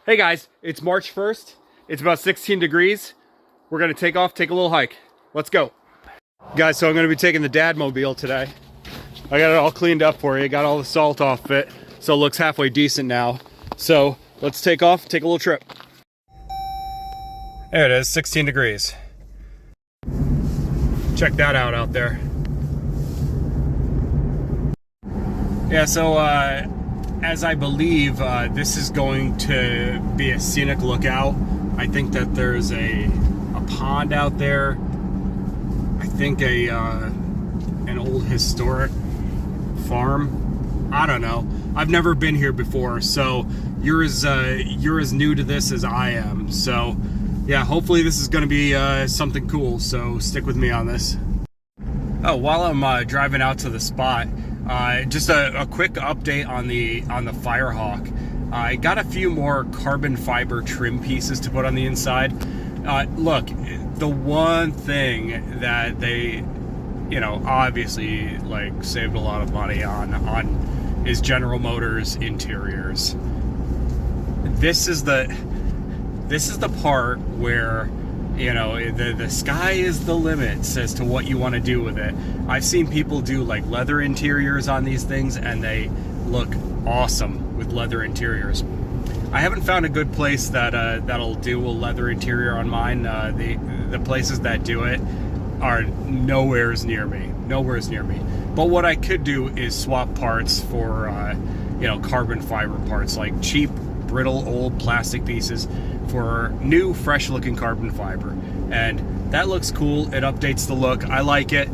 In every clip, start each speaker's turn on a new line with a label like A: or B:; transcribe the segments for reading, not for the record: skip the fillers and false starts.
A: Hey guys, it's March 1st. It's about 16 degrees. We're gonna take off, take a little hike. Let's go. Guys, so I'm gonna be taking the dad mobile today. I got it all cleaned up for you, got all the salt off it, so it looks halfway decent now. So let's take off, take a little trip. There it is, 16 degrees. Check that out there. Yeah, so as I believe this is going to be a scenic lookout. I think that there's a pond out there. I think an old historic farm. I don't know. I've never been here before, so you're as new to this as I am. So yeah, hopefully this is going to be something cool. So stick with me on this. Oh, while I'm driving out to the spot, just a quick update on the Firehawk. I got a few more carbon fiber trim pieces to put on the inside. Look, the one thing that they, obviously like saved a lot of money on is General Motors interiors. This is the part where the sky is the limit as to what you want to do with it. I've seen people do like leather interiors on these things and they look awesome with leather interiors. I haven't found a good place that'll do a leather interior on mine. The places that do it are nowhere's near me. But what I could do is swap parts for carbon fiber parts, like cheap, brittle, old plastic pieces for new, fresh-looking carbon fiber. And that looks cool. It updates the look. I like it,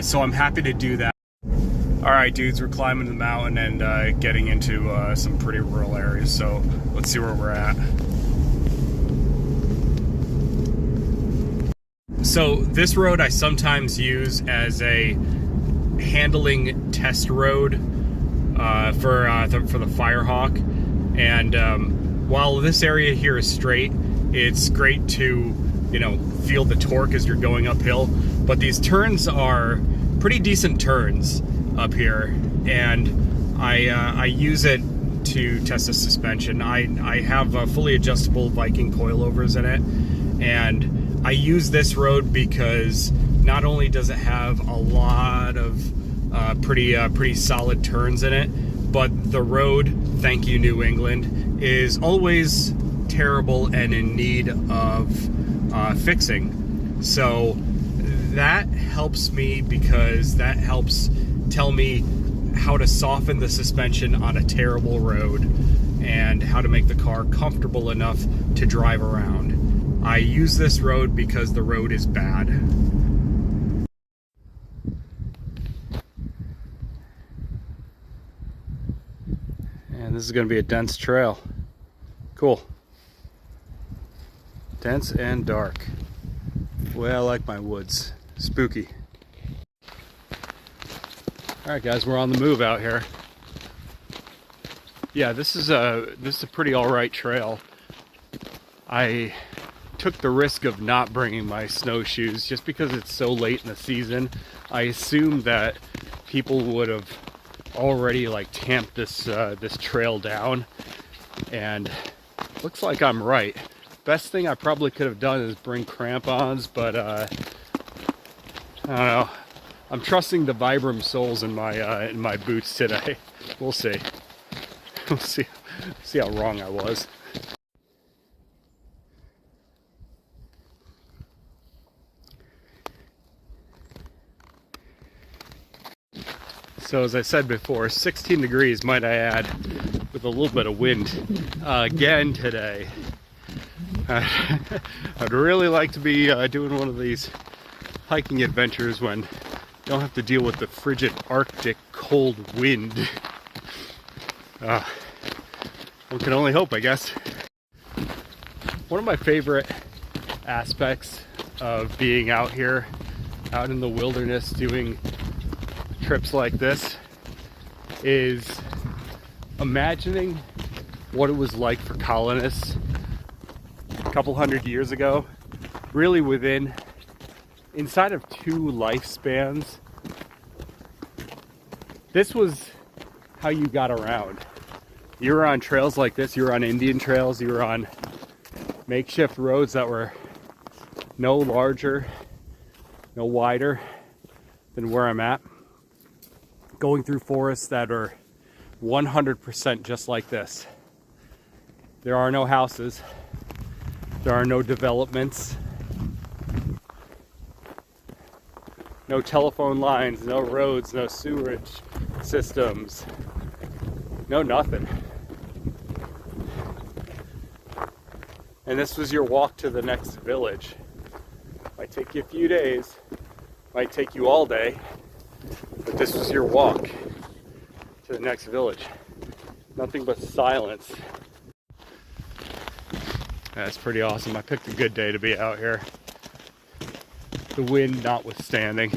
A: so I'm happy to do that. All right, dudes, we're climbing the mountain and getting into some pretty rural areas, so let's see where we're at. So this road I sometimes use as a handling test road for the Firehawk. And while this area here is straight, it's great to feel the torque as you're going uphill. But these turns are pretty decent turns up here, and I use it to test the suspension. I have fully adjustable Viking coilovers in it, and I use this road because not only does it have a lot of pretty solid turns in it, but the road, thank you New England, is always terrible and in need of fixing. So that helps me, because that helps tell me how to soften the suspension on a terrible road and how to make the car comfortable enough to drive around. I use this road because the road is bad. And this is going to be a dense trail. Cool. Dense and dark. Well, I like my woods. Spooky. Alright guys, we're on the move out here. Yeah, this is a pretty alright trail. I took the risk of not bringing my snowshoes just because it's so late in the season. I assumed that people would have already like tamped this trail down, and looks like I'm right. Best thing I probably could have done is bring crampons, but I don't know. I'm trusting the Vibram soles in my boots today. We'll see. We'll see how wrong I was. So as I said before, 16 degrees, might I add, with a little bit of wind again today. I'd really like to be doing one of these hiking adventures when you don't have to deal with the frigid Arctic cold wind. One can only hope, I guess. One of my favorite aspects of being out here, out in the wilderness doing trips like this, is imagining what it was like for colonists a couple hundred years ago, really inside of 2 lifespans. This was how you got around. You were on trails like this, you were on Indian trails, you were on makeshift roads that were no larger, no wider than where I'm at. Going through forests that are 100% just like this. There are no houses. There are no developments. No telephone lines, no roads, no sewerage systems. No nothing. And this was your walk to the next village. Might take you a few days, might take you all day, but this was your walk to the next village. Nothing but silence. That's pretty awesome. I picked a good day to be out here. The wind notwithstanding.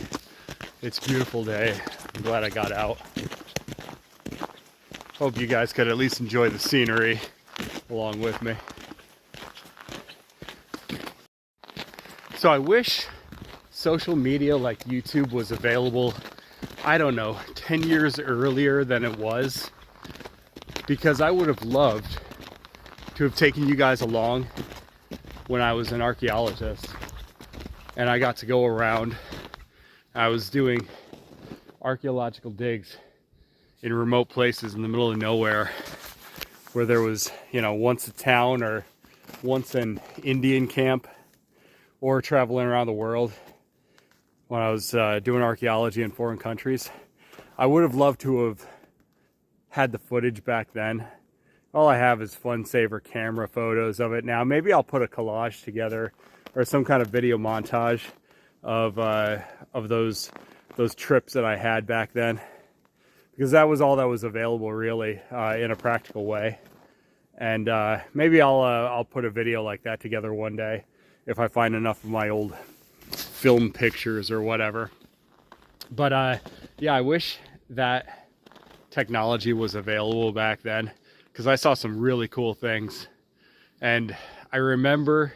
A: It's a beautiful day. I'm glad I got out. Hope you guys could at least enjoy the scenery along with me. So I wish social media like YouTube was available, I don't know, 10 years earlier than it was, because I would have loved to have taken you guys along when I was an archaeologist and I got to go around. I was doing archaeological digs in remote places in the middle of nowhere where there was, you know, once a town or once an Indian camp, or traveling around the world when I was doing archaeology in foreign countries. I would have loved to have had the footage back then. All I have is fun saver camera photos of it now. Maybe I'll put a collage together or some kind of video montage of those trips that I had back then, because that was all that was available really in a practical way. And maybe I'll put a video like that together one day if I find enough of my old film pictures or whatever. But yeah, I wish that technology was available back then, because I saw some really cool things. And I remember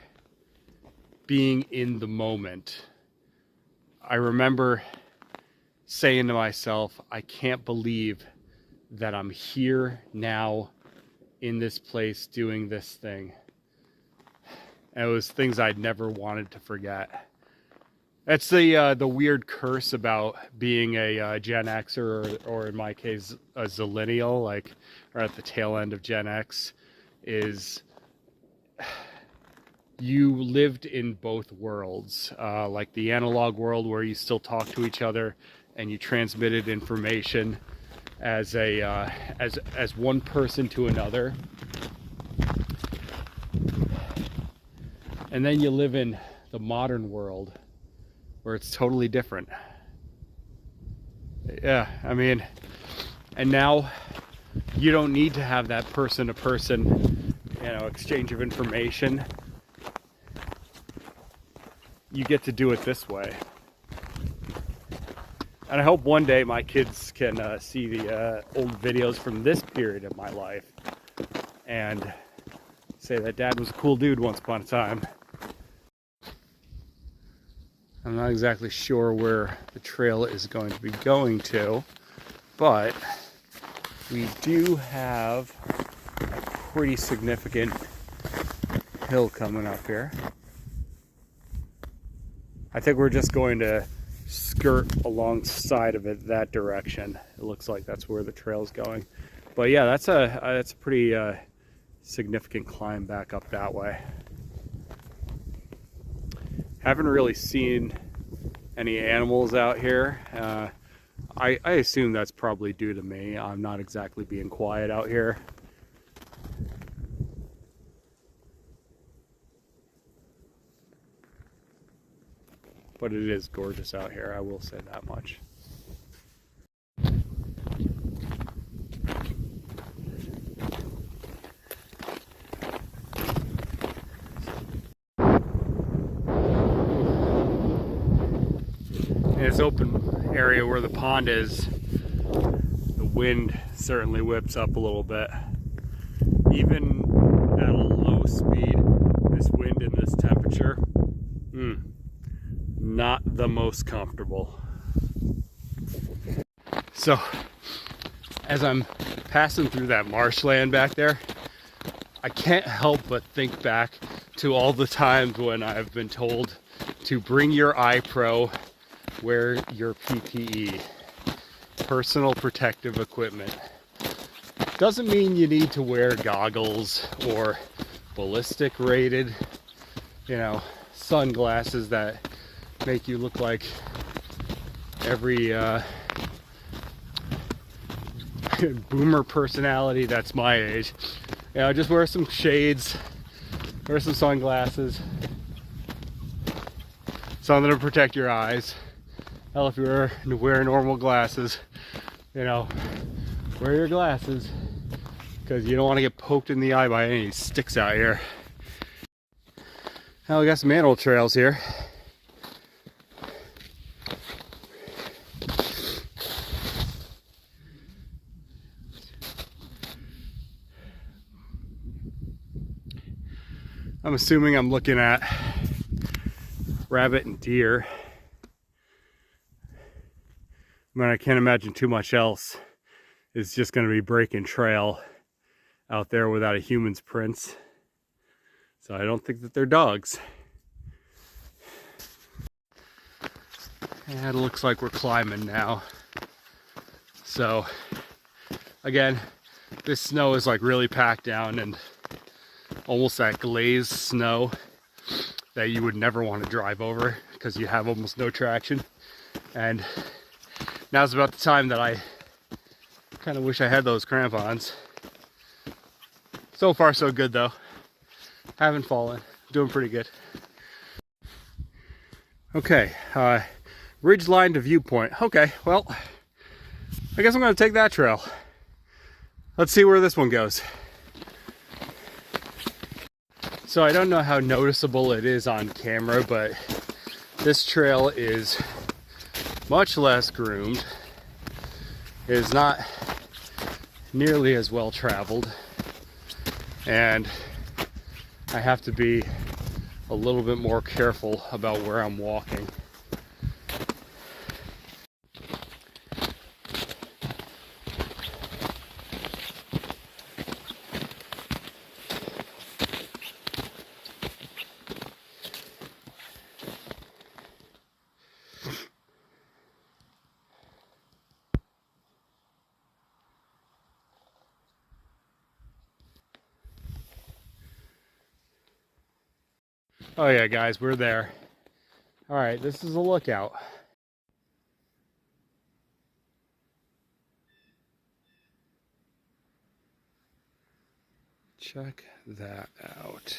A: being in the moment. I remember saying to myself, I can't believe that I'm here now in this place doing this thing. And it was things I'd never wanted to forget. That's the weird curse about being a Gen Xer, or in my case, a Zillennial, like, or at the tail end of Gen X, is you lived in both worlds, like the analog world where you still talk to each other and you transmitted information as one person to another. And then you live in the modern world where it's totally different. Yeah, I mean, and now you don't need to have that person-to-person, exchange of information. You get to do it this way. And I hope one day my kids can see the old videos from this period of my life and say that Dad was a cool dude once upon a time. I'm not exactly sure where the trail is going to be going to, but we do have a pretty significant hill coming up here. I think we're just going to skirt alongside of it that direction. It looks like that's where the trail's going. But yeah, that's a pretty significant climb back up that way. Haven't really seen any animals out here. I assume that's probably due to me. I'm not exactly being quiet out here. But it is gorgeous out here, I will say that much. In this open area where the pond is, the wind certainly whips up a little bit. Even at a low speed, this wind and this temperature, not the most comfortable. So as I'm passing through that marshland back there, I can't help but think back to all the times when I've been told to bring your iPro, wear your PPE, personal protective equipment. Doesn't mean you need to wear goggles or ballistic rated, you know, sunglasses that make you look like every boomer personality that's my age. You know, just wear some shades, wear some sunglasses, something to protect your eyes. Hell, if you wear normal glasses, you know, wear your glasses, because you don't want to get poked in the eye by any sticks out here. Now we got some animal trails here. I'm assuming I'm looking at rabbit and deer. I mean, I can't imagine too much else is just going to be breaking trail out there without a human's prints. So I don't think that they're dogs. And it looks like we're climbing now. So again, this snow is like really packed down and almost that glazed snow that you would never want to drive over because you have almost no traction. And now's about the time that I kind of wish I had those crampons. So far so good though. Haven't fallen. Doing pretty good. Okay, ridge line to viewpoint. Okay, well, I guess I'm going to take that trail. Let's see where this one goes. So I don't know how noticeable it is on camera, but this trail is much less groomed. It is not nearly as well traveled, and I have to be a little bit more careful about where I'm walking. Oh yeah, guys, we're there. All right, this is a lookout. Check that out.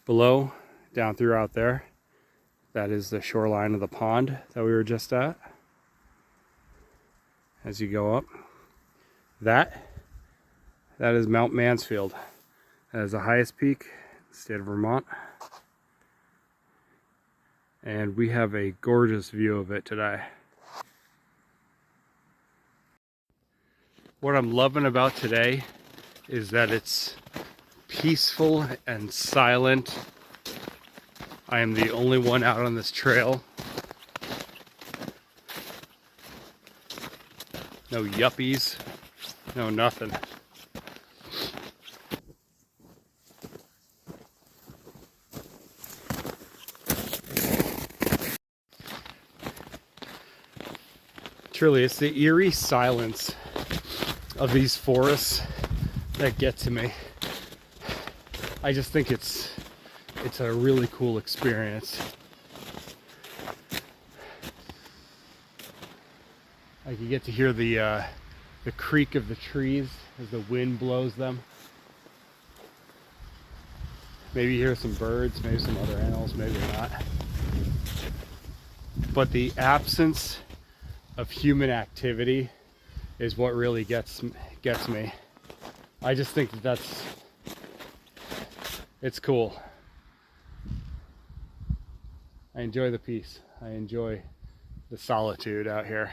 A: Below, down through out there, that is the shoreline of the pond that we were just at. As you go up, that is Mount Mansfield. That is the highest peak in the state of Vermont. And we have a gorgeous view of it today. What I'm loving about today is that it's peaceful and silent. I am the only one out on this trail. No yuppies, no nothing. Truly, it's the eerie silence of these forests that get to me. I just think it's a really cool experience. Like, you get to hear the creak of the trees as the wind blows them. Maybe you hear some birds, maybe some other animals, maybe not. But the absence of human activity is what really gets me. I just think that it's cool. I enjoy the peace. I enjoy the solitude out here.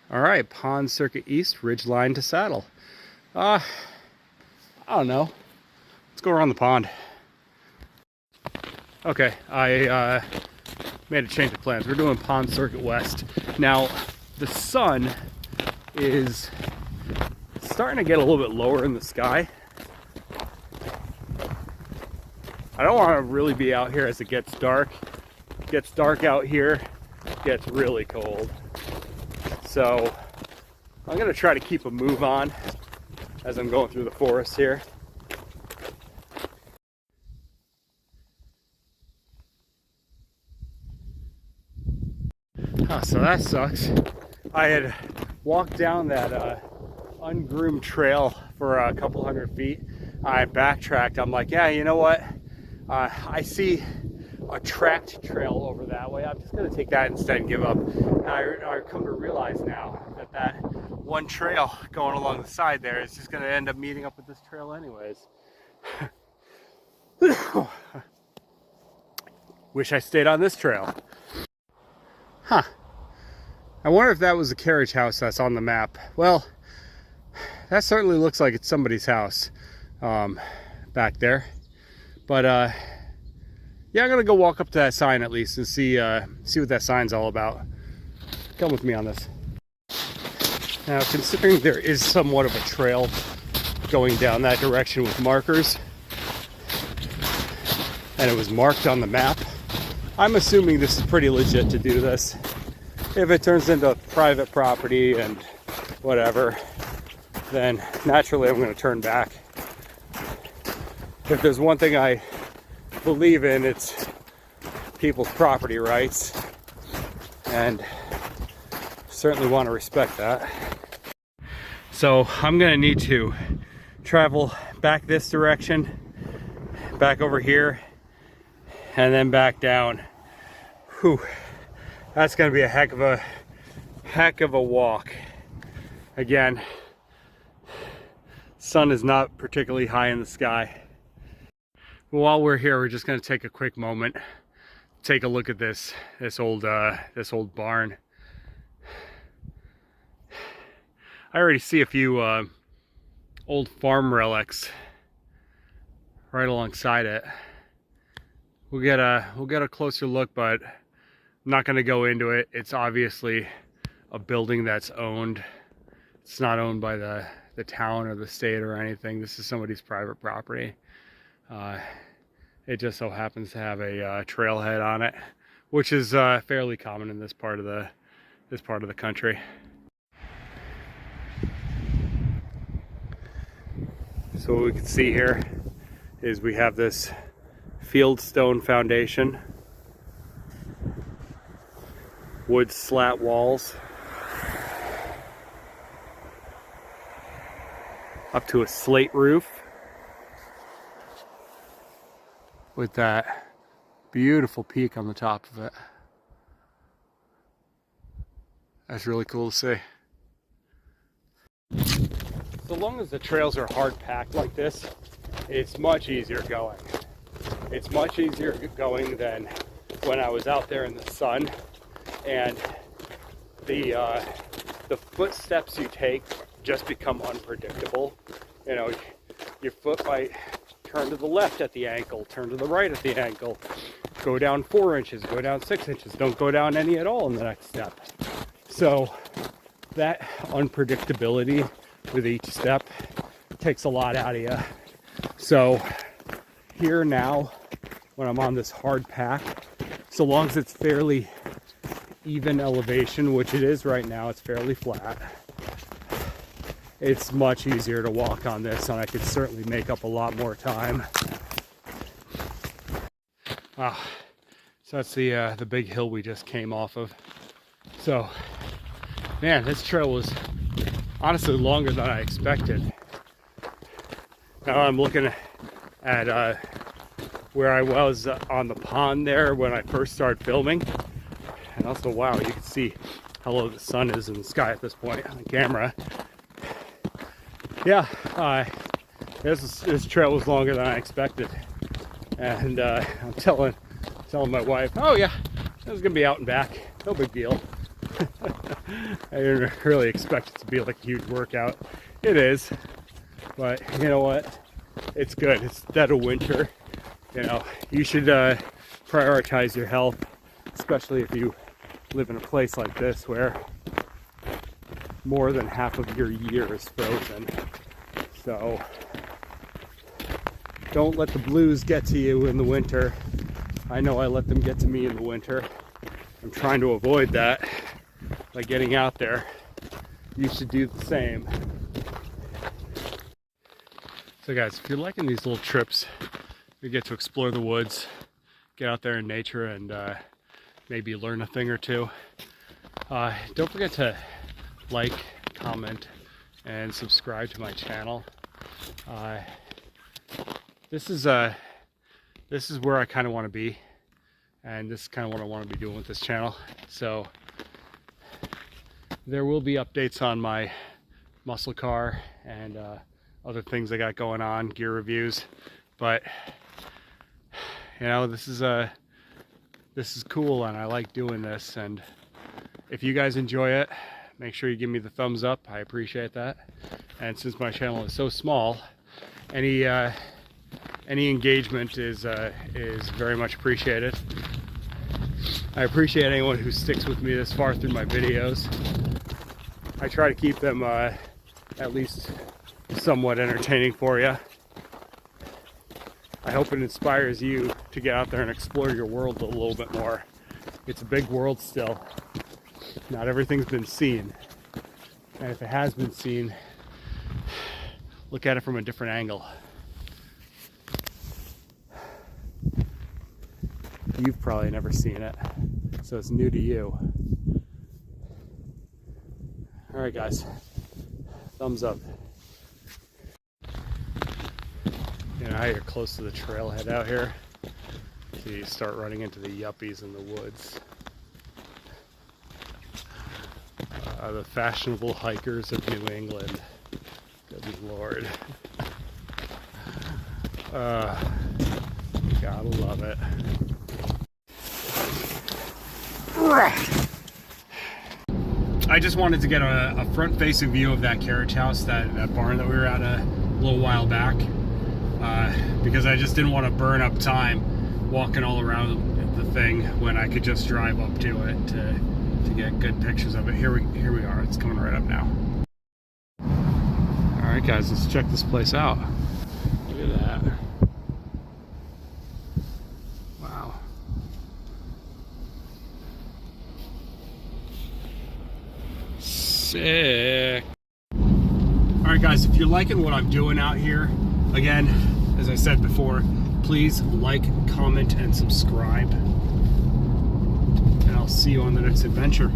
A: All right, Pond Circuit East, ridgeline to saddle. I don't know. Let's go around the pond. Okay, I made a change of plans. We're doing Pond Circuit West. Now, the sun is starting to get a little bit lower in the sky. I don't want to really be out here as it gets dark. It gets dark out here, it gets really cold. So I'm going to try to keep a move on as I'm going through the forest here. So that sucks. I had walked down that ungroomed trail for a couple hundred feet. I backtracked. I'm like, yeah, you know what? I see a tracked trail over that way. I'm just going to take that instead and give up. And I come to realize now that that one trail going along the side there is just going to end up meeting up with this trail anyways. Wish I stayed on this trail. Huh. I wonder if that was the carriage house that's on the map. Well, that certainly looks like it's somebody's house back there. But yeah, I'm gonna go walk up to that sign at least and see what that sign's all about. Come with me on this. Now, considering there is somewhat of a trail going down that direction with markers, and it was marked on the map, I'm assuming this is pretty legit to do this. If it turns into private property and whatever, then naturally I'm going to turn back. If there's one thing I believe in, it's people's property rights, and certainly want to respect that. So I'm going to need to travel back this direction, back over here, and then back down. Whew. That's going to be a heck of a walk. Again, sun is not particularly high in the sky. While we're here, we're just going to take a quick moment, take a look at this old barn. I already see a few old farm relics right alongside it. We'll get a closer look, but I'm not going to go into it. It's obviously a building that's owned. It's not owned by the town or the state or anything. This is somebody's private property. It just so happens to have a trailhead on it, which is fairly common in this part of the country. So what we can see here is we have this fieldstone foundation, wood slat walls, up to a slate roof with that beautiful peak on the top of it. That's really cool to see. So long as the trails are hard packed like this, it's much easier going. It's much easier going than when I was out there in the sun, and the footsteps you take just become unpredictable. You know, your foot might turn to the left at the ankle, turn to the right at the ankle, go down 4 inches, go down 6 inches, don't go down any at all in the next step. So that unpredictability with each step takes a lot out of you. So here now, when I'm on this hard pack, so long as it's fairly even elevation, which it is right now, it's fairly flat, it's much easier to walk on this, and I could certainly make up a lot more time. Wow, so that's the big hill we just came off of. So, man, this trail was honestly longer than I expected. Now I'm looking at where I was on the pond there when I first started filming, and also, wow, you can see how low the sun is in the sky at this point on camera. Yeah, this trail was longer than I expected, and I'm telling my wife, oh yeah, it was gonna be out and back, no big deal. I didn't really expect it to be like a huge workout. It is, but you know what? It's good. It's dead of winter. You know, you should prioritize your health especially if you live in a place like this where more than half of your year is frozen. So don't let the blues get to you in the winter. I know I let them get to me in the winter. I'm trying to avoid that by getting out there. You should do the same. So guys, if you're liking these little trips, you get to explore the woods, get out there in nature, and maybe learn a thing or two. Don't forget to like, comment, and subscribe to my channel. This is where I kind of want to be, and this is kind of what I want to be doing with this channel. So there will be updates on my muscle car and other things I got going on, gear reviews. But you know, this is cool, and I like doing this. And if you guys enjoy it, make sure you give me the thumbs up. I appreciate that. And since my channel is so small, any engagement is very much appreciated. I appreciate anyone who sticks with me this far through my videos. I try to keep them at least somewhat entertaining for you. I hope it inspires you to get out there and explore your world a little bit more. It's a big world still. Not everything's been seen. And if it has been seen, look at it from a different angle. You've probably never seen it, so it's new to you. All right, guys, thumbs up. You know how you're close to the trailhead out here, so you start running into the yuppies in the woods. The fashionable hikers of New England. Good Lord. Gotta love it. I just wanted to get a front-facing view of that carriage house, that barn that we were at a little while back, because I just didn't want to burn up time walking all around the thing when I could just drive up to it to get good pictures of it. Here we are. It's coming right up now. All right, guys, let's check this place out. Look at that. Wow. Sick. All right, guys, if you're liking what I'm doing out here, again, as I said before, please like, comment, and subscribe. And I'll see you on the next adventure.